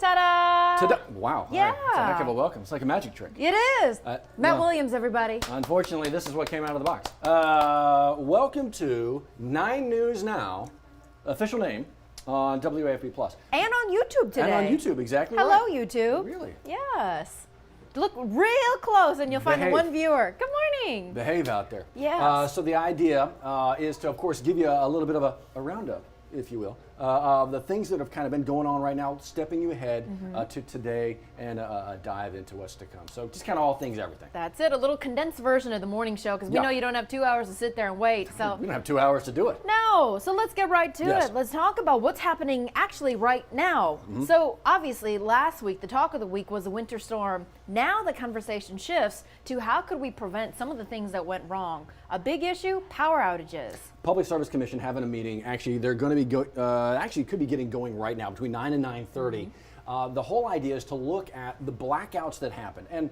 Ta-da! Wow. Yeah. It's a heck of a welcome. It's like a magic trick. It is. Matt Williams, everybody. Unfortunately, this is what came out of the box. Welcome to 9 News Now, official name, on WAFB Plus. And on YouTube today. And on YouTube, exactly Hello, right. YouTube. Really? Yes. Look real close and you'll find the one viewer. Good morning. Behave out there. Yes. So the idea is to, of course, give you a little bit of a roundup, if you will, of the things that have kind of been going on right now, stepping you ahead to today, and a dive into what's to come. So just kind of all things, everything. That's it, a little condensed version of the morning show, because we know you don't have 2 hours to sit there and wait. So we don't have 2 hours to do it. No, so let's get right to it. Let's talk about what's happening actually right now. So obviously last week, the talk of the week was the winter storm. Now the conversation shifts to how could we prevent some of the things that went wrong. A big issue, power outages. Public Service Commission having a meeting. Actually, they're going to be actually could be getting going right now between 9 and 9:30. The whole idea is to look at the blackouts that happen, and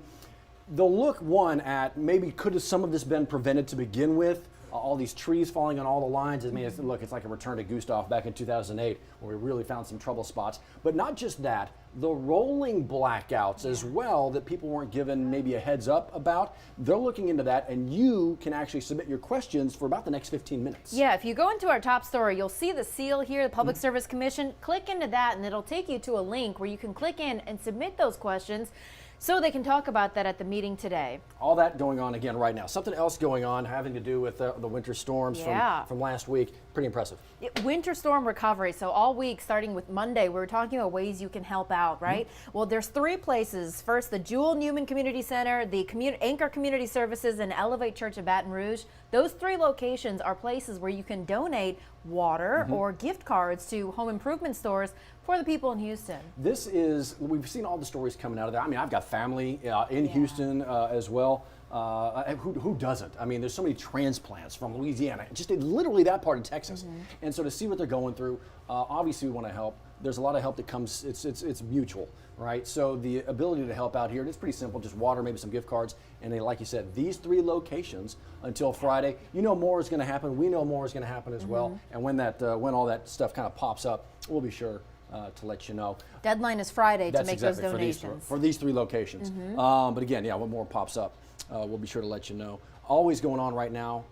they'll look at maybe could some of this been prevented to begin with. All these trees falling on all the lines. I mean, it's like a return to Gustav back in 2008, where we really found some trouble spots. But not just that, the rolling blackouts as well that people weren't given maybe a heads up about. They're looking into that, and you can actually submit your questions for about the next 15 minutes. Yeah, if you go into our top story, you'll see the seal here, the Public Service Commission. Click into that, and it'll take you to a link where you can click in and submit those questions, so they can talk about that at the meeting today. All that going on again right now. Something else going on having to do with the winter storms from last week. Pretty impressive. Winter storm recovery. So all week, starting with Monday, we were talking about ways you can help out, right? Well, there's 3 places. First, the Jewel Newman Community Center, the Anchor Community Services, and Elevate Church of Baton Rouge. Those 3 locations are places where you can donate water or gift cards to home improvement stores for the people in Houston. We've seen all the stories coming out of there. I mean, I've got family in Houston as well. Who doesn't? I mean, there's so many transplants from Louisiana, just literally that part of Texas. And so to see what they're going through, obviously we want to help. There's a lot of help that comes, it's mutual, right? So the ability to help out here, it's pretty simple, just water, maybe some gift cards. And then, like you said, these 3 locations until Friday. You know more is going to happen. We know more is going to happen as well. And when all that stuff kind of pops up, we'll be sure to let you know. Deadline is Friday to make those donations. For these 3 locations. But again, when more pops up, we'll be sure to let you know. Always going on right now,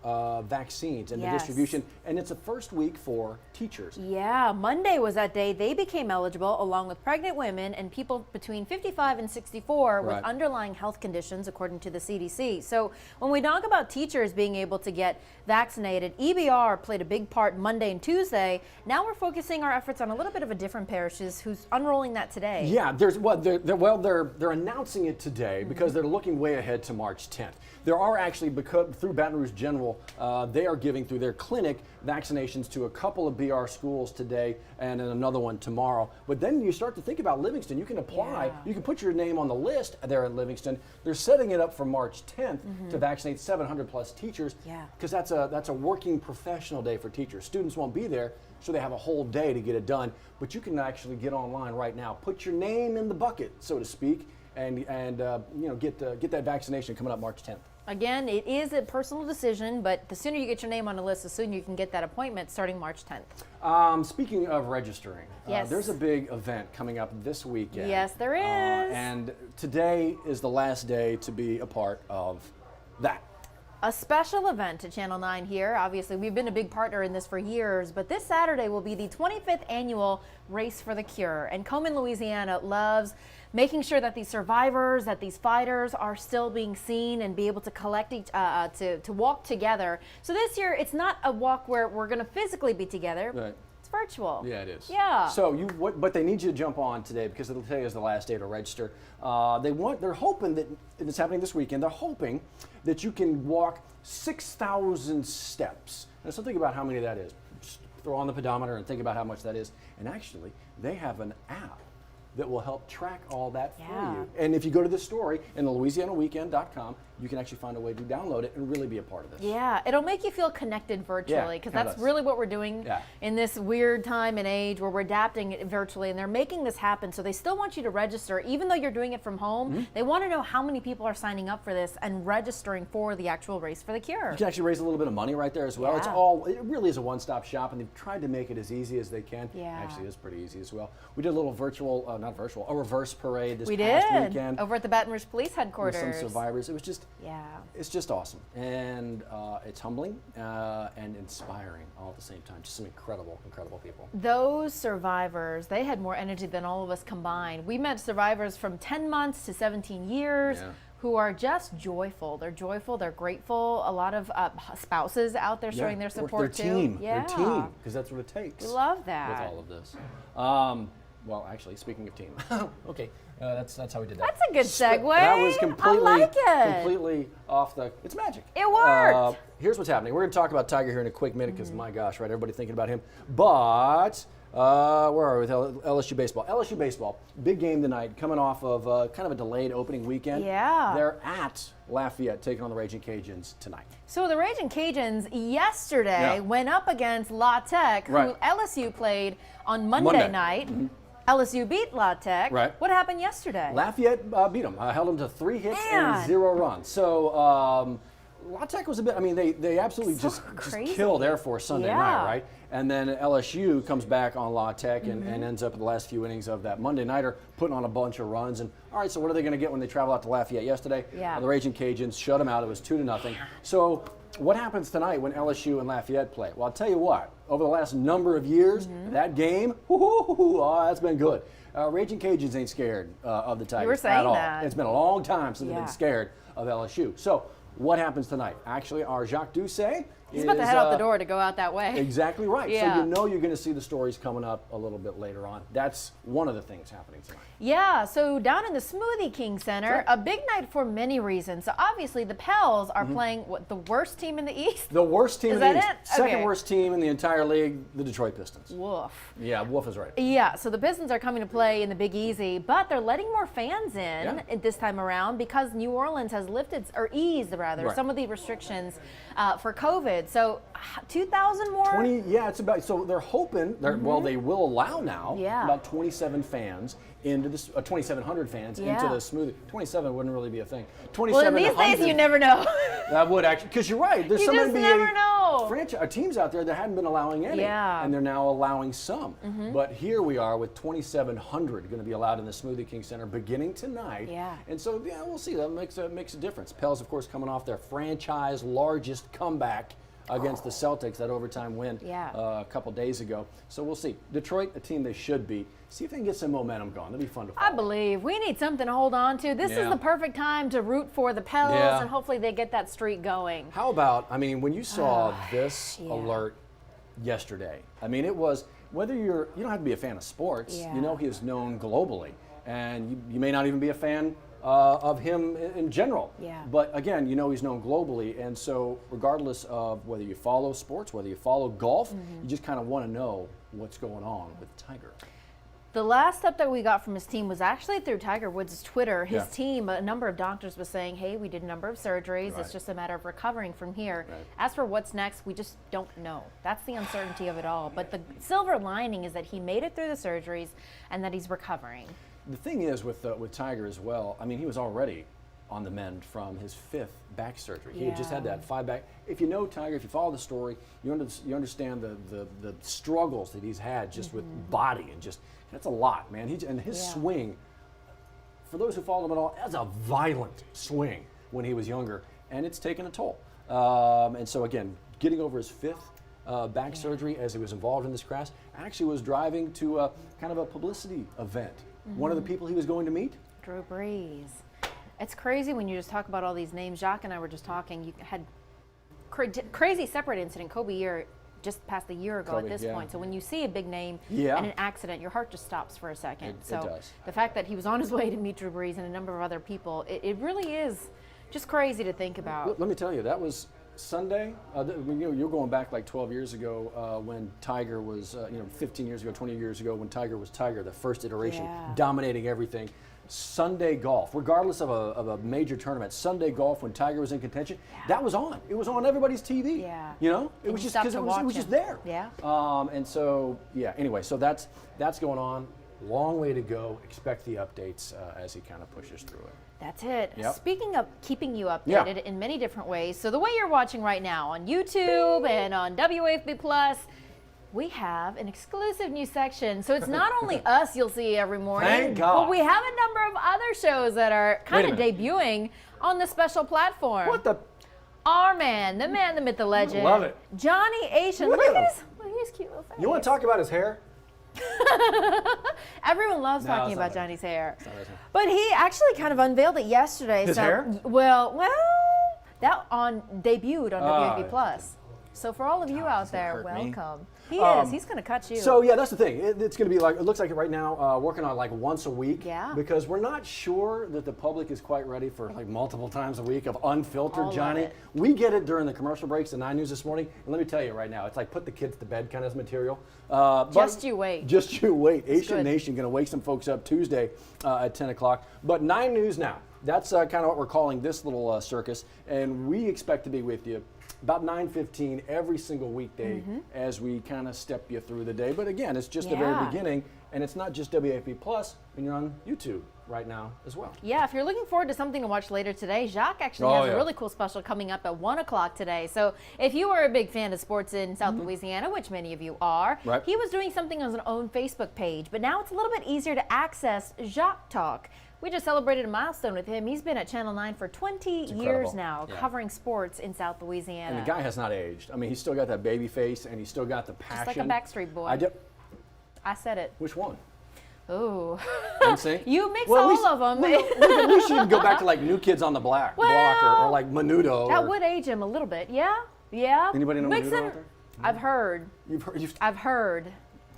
vaccines and the distribution, and it's a first week for teachers. Yeah, Monday was that day they became eligible, along with pregnant women and people between 55 and 64 with underlying health conditions, according to the CDC. So when we talk about teachers being able to get vaccinated, EBR played a big part Monday and Tuesday. Now we're focusing our efforts on a little bit of a different parishes who's unrolling that today. Yeah, they're announcing it today because they're looking way ahead to March 10th. There are actually, because through Baton Rouge General, they are giving through their clinic vaccinations to a couple of BR schools today and then another one tomorrow. But then you start to think about Livingston. You can apply. You can put your name on the list there in Livingston. They're setting it up for March 10th to vaccinate 700 plus teachers because that's a working professional day for teachers. Students won't be there, so they have a whole day to get it done. But you can actually get online right now, put your name in the bucket, so to speak, and get that vaccination coming up March 10th. Again, it is a personal decision, but the sooner you get your name on the list, the sooner you can get that appointment starting March 10th. Speaking of registering, there's a big event coming up this weekend. Yes, there is. And today is the last day to be a part of that. A special event at Channel 9 here. Obviously, we've been a big partner in this for years, but this Saturday will be the 25th annual Race for the Cure. And Coleman, Louisiana loves making sure that these survivors, that these fighters are still being seen and be able to collect to walk together. So this year, it's not a walk where we're going to physically be together. Right. It's virtual. Yeah, it is. Yeah. So but they need you to jump on today because today is the last day to register. They're hoping that it's happening this weekend. They're hoping that you can walk 6,000 steps. Now, so think about how many that is. Just throw on the pedometer and think about how much that is. And actually, they have an app that will help track all that for you. And if you go to the story in the LouisianaWeekend.com, you can actually find a way to download it and really be a part of this. Yeah, it'll make you feel connected virtually, because that's really what we're doing in this weird time and age where we're adapting it virtually, and they're making this happen. So they still want you to register, even though you're doing it from home. They want to know how many people are signing up for this and registering for the actual Race for the Cure. You can actually raise a little bit of money right there as well. It really is a one-stop shop, and they've tried to make it as easy as they can. Actually, it's pretty easy as well. We did a little virtual not virtual, a reverse parade this We past did weekend. over at the Baton Rouge Police With Headquarters. some survivors. It was just, Yeah. it's just awesome. And it's humbling and inspiring all at the same time. Just some incredible, incredible people. Those survivors, they had more energy than all of us combined. We met survivors from 10 months to 17 years. Yeah. Who are just joyful. They're joyful. They're grateful. A lot of spouses out there showing their support their too. team, Yeah, their team, because that's what it takes. we love that. With all of this. Well, actually, speaking of team, okay, that's how we did that. That's a good segue. That was completely, I like it. completely off the. It's magic. It worked. Here's what's happening. We're going to talk about Tiger here in a quick minute because my gosh, right? Everybody thinking about him, but. Where are we with LSU baseball? LSU baseball, big game tonight, coming off of kind of a delayed opening weekend. Yeah. They're at Lafayette taking on the Raging Cajuns tonight. So the Raging Cajuns yesterday Yeah. went up against La Tech, who Right. LSU played on Monday night. LSU beat La Tech. Right. What happened yesterday? Lafayette beat them, held them to 3 hits Man. and 0 runs. So La Tech was a bit, I mean, they absolutely So just crazy. killed Air Force Sunday Yeah. night, right? And then LSU comes back on La Tech and ends up in the last few innings of that Monday nighter putting on a bunch of runs. And all right, so what are they going to get when they travel out to Lafayette yesterday? Yeah. The Raging Cajuns shut them out. It was 2-0. So what happens tonight when LSU and Lafayette play? Well, I'll tell you what, over the last number of years, that game, that's been good. Raging Cajuns ain't scared of the Tigers saying at all. that. It's been a long time since they've Yeah. been scared of LSU. So what happens tonight? Actually, our Jacques Doucet He's about to head out the door to go out that way. Exactly right. Yeah. So you know you're going to see the stories coming up a little bit later on. That's one of the things happening tonight. Yeah, so down in the Smoothie King Center, Sure. a big night for many reasons. So obviously the Pels are playing what, the worst team in the East? The worst team Is in the that East. it? Second Okay. worst team in the entire league, the Detroit Pistons. Woof. Yeah, Wolf is right. Yeah, so the Pistons are coming to play in the Big Easy, but they're letting more fans in Yeah. at this time around because New Orleans has lifted, or eased rather, Right. some of the restrictions for COVID. So 2,000 more? 20, yeah, it's about, so they're hoping, well, they will allow now Yeah. about 27 fans into this, 2,700 fans into Yeah. the Smoothie. 27 wouldn't really be a thing. Well, in 2,700. these days you never know. That would actually, because you're right. There's You some just NBA never know. teams out there that hadn't been allowing any, Yeah. and they're now allowing some. But here we are with 2,700 going to be allowed in the Smoothie King Center beginning tonight. Yeah. And so, yeah, we'll see. That makes a difference. Pels, of course, coming off their franchise largest comeback against the Celtics, that overtime win Yeah. a couple days ago. So we'll see. Detroit, a team they should beat. See if they can get some momentum going. That'll be fun to follow. I believe we need something to hold on to. This is Yeah. the perfect time to root for the Pels, Yeah. and hopefully they get that streak going. How about, I mean, when you saw this yeah. alert yesterday, I mean, it was, whether you don't have to be a fan of sports, Yeah. you know he is known globally. And you may not even be a fan of him in general. Yeah. But again, you know he's known globally. And so regardless of whether you follow sports, whether you follow golf, you just kind of want to know what's going on with Tiger. The last update we got from his team was actually through Tiger Woods' Twitter. His Yeah. team, a number of doctors was saying, hey, we did a number of surgeries. Right. It's just a matter of recovering from here. Right. As for what's next, we just don't know. That's the uncertainty of it all. But the silver lining is that he made it through the surgeries and that he's recovering. The thing is with Tiger as well, I mean, he was already on the mend from his 5th back surgery. He had just had Yeah. that 5 back. If you know Tiger, if you follow the story, you understand the struggles that he's had just with body and just, that's a lot, man. And his Yeah. swing, for those who follow him at all, that's a violent swing when he was younger, and it's taken a toll. And so again, getting over his 5th back surgery as he was involved in this crash, actually was driving to a kind of a publicity event. One of the people he was going to meet, Drew Brees. It's crazy when you just talk about all these names. Jacques and I were just talking. You had crazy separate incident. Kobe year just passed a year ago Kobe, at this yeah. point. So when you see a big name Yeah. and an accident, your heart just stops for a second. It So does. the fact that he was on his way to meet Drew Brees and a number of other people, it really is just crazy to think about. let me tell you, that was Sunday. You're going back like 12 years ago when Tiger was, 15 years ago, 20 years ago when Tiger was Tiger, the first iteration, Yeah. dominating everything. Sunday golf, regardless of a major tournament, Sunday golf when Tiger was in contention, that was on. It was on everybody's TV. Yeah. You know, it And was you just stopped because to it watch was just him. there. Yeah. And so anyway, so that's going on. Long way to go. Expect the updates as he kind of pushes through it. That's it. Yep. Speaking of keeping you updated in many different ways, so the way you're watching right now on YouTube and on WAFB Plus, we have an exclusive new section. So it's not only us you'll see every morning, Thank God. but we have a number of other shows that are kind of debuting on this special platform. What the? Our man, the myth, the legend. Love it. Johnny Asian. Look Look at at his cute little face. You want to talk about his hair? Everyone loves No, talking it's not about right. Johnny's hair. It's not right. But he actually kind of unveiled it yesterday. His so, hair? Well, that debuted on WAFB yeah. Plus. So for all of you out there, hurt me. welcome. He is. He's going to cut you. So yeah, that's the thing. It's going to be like, it looks like it right now, working on like once a week. Yeah. Because we're not sure that the public is quite ready for like multiple times a week of unfiltered All of Johnny. it. We get it during the commercial breaks at 9 News this morning, and let me tell you right now, it's like put the kids to bed kind of material. Just you wait. Just you wait. Asian good. Nation going to wake some folks up Tuesday at 10 o'clock. But 9 News now. That's kind of what we're calling this little circus, and we expect to be with you about 9:15 every single weekday as we kind of step you through the day. But again, it's just the very Yeah. beginning, and it's not just WAFB Plus when you're on YouTube right now as well. Yeah, if you're looking forward to something to watch later today, Jacques actually has a really cool special coming up at 1 o'clock today. So if you are a big fan of sports in South Louisiana, which many of you are, Right. he was doing something on his own Facebook page, but now it's a little bit easier to access Jacques Talk. We just celebrated a milestone with him. He's been at Channel 9 for 20 years incredible. now, Yeah. covering sports in South Louisiana. And the guy has not aged. I mean, he's still got that baby face, and he's still got the passion. Just like a Backstreet Boy. I said it. Which one? Ooh. NSYNC? You mix Well, at all least- of them. Well, at least you can go back to like New Kids on the Block or like Menudo. That or- would age him a little bit. Yeah. Yeah. Anybody know Mix Menudo it- out there? I've heard. I've heard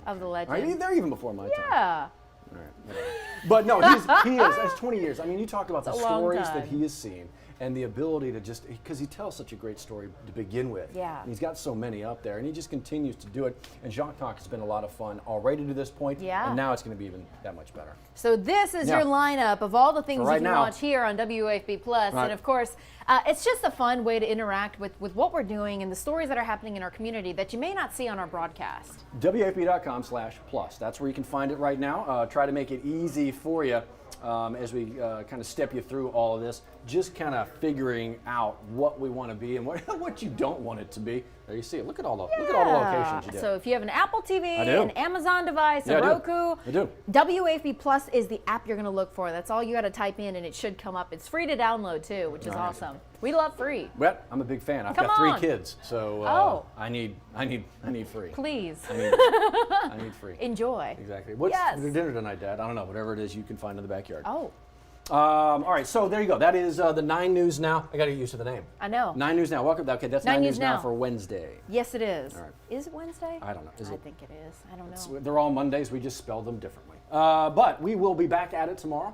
of the legend. they're even before my time. Yeah. All right, whatever. But no, he is. That's 20 years. I mean, you talk about the It's a long stories time. that he has seen and the ability to just, because he tells such a great story to begin with. Yeah. And he's got so many up there, and he just continues to do it. And Jacques Talk has been a lot of fun already to this point. Yeah. And now it's going to be even that much better. So this is Yeah. your lineup of all the things For right you can now. watch here on WAFB Plus, Right. and of course, it's just a fun way to interact with what we're doing and the stories that are happening in our community that you may not see on our broadcast. WAFB.com/plus. That's where you can find it right now. Try to make it easy for you as we kind of step you through all of this. Just kind of figuring out what we want to be and what you don't want it to be. There you see it. Look at all the locations you did. So if you have an Apple TV, I do. an Amazon device, Yeah, a I do. Roku, I do. WAFB Plus is the app you're going to look for. That's all you got to type in, and it should come up. It's free to download too, which is Nice. awesome. We love free. Well, I'm a big fan. I've Come got 3 on. kids, so Oh. I need free. Please I need free. enjoy. Exactly. What's Yes. for dinner tonight, Dad? I don't know. Whatever it is, you can find in the backyard. Oh, All right, so there you go. That is the 9 News Now. I got to get used to the name. I know. 9 News Now. Welcome. Okay, that's 9 News Now for Wednesday. Yes, it is. All right. Is it Wednesday? I don't know. Is I it? think it is. I don't know. They're all Mondays. We just spell them differently. But we will be back at it tomorrow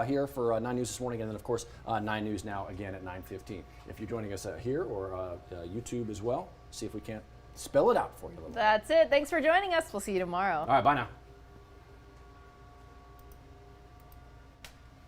here for 9 News this morning, and then of course 9 News Now again at 9:15. If you're joining us here or YouTube as well, see if we can't spell it out for you a little bit. That's it. Thanks for joining us. We'll see you tomorrow. All right, bye now.